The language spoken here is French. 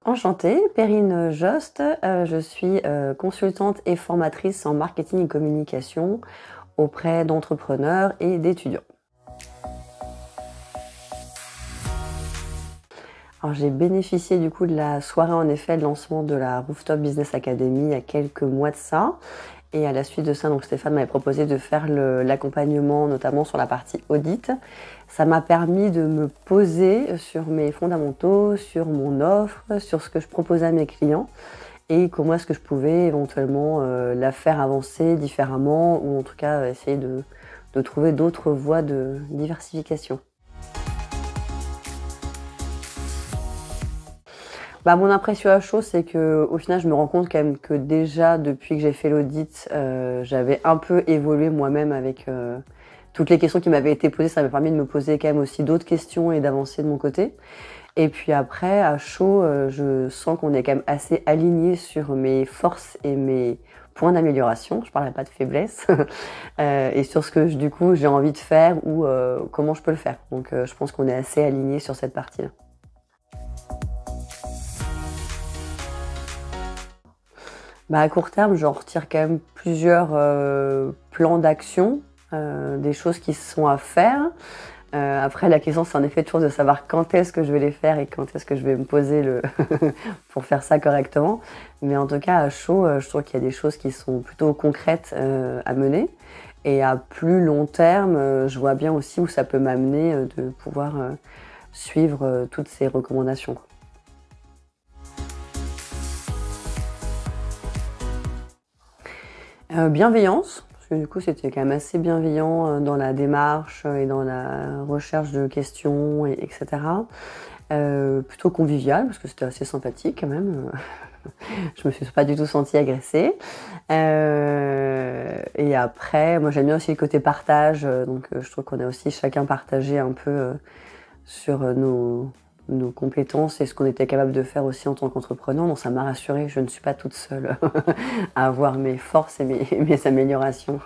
Enchantée, Perrine Jost, je suis consultante et formatrice en marketing et communication auprès d'entrepreneurs et d'étudiants. Alors j'ai bénéficié du coup de la soirée en effet de lancement de la Rooftop Business Academy il y a quelques mois de ça. Et à la suite de ça, donc Stéphane m'avait proposé de faire l'accompagnement, notamment sur la partie audit. Ça m'a permis de me poser sur mes fondamentaux, sur mon offre, sur ce que je proposais à mes clients et comment est-ce que je pouvais éventuellement la faire avancer différemment ou en tout cas essayer de trouver d'autres voies de diversification. Mon impression à chaud, c'est que au final, je me rends compte quand même que déjà depuis que j'ai fait l'audit, j'avais un peu évolué moi-même avec toutes les questions qui m'avaient été posées. Ça m'a permis de me poser quand même aussi d'autres questions et d'avancer de mon côté. Et puis après, à chaud, je sens qu'on est quand même assez aligné sur mes forces et mes points d'amélioration. Je parlerai pas de faiblesse. Et sur ce que du coup j'ai envie de faire ou comment je peux le faire. Donc je pense qu'on est assez aligné sur cette partie-là. À court terme, j'en retire quand même plusieurs plans d'action, des choses qui sont à faire. Après, la question, c'est en effet toujours de savoir quand est-ce que je vais les faire et quand est-ce que je vais me poser pour faire ça correctement. Mais en tout cas, à chaud, je trouve qu'il y a des choses qui sont plutôt concrètes à mener. Et à plus long terme, je vois bien aussi où ça peut m'amener de pouvoir suivre toutes ces recommandations. Bienveillance, parce que du coup c'était quand même assez bienveillant dans la démarche et dans la recherche de questions, etc. Plutôt convivial, parce que c'était assez sympathique quand même. Je me suis pas du tout sentie agressée. Et après, moi j'aime bien aussi le côté partage, donc je trouve qu'on a aussi chacun partagé un peu sur nos compétences et ce qu'on était capable de faire aussi en tant qu'entrepreneur. Donc ça m'a rassurée, je ne suis pas toute seule à avoir mes forces et mes améliorations.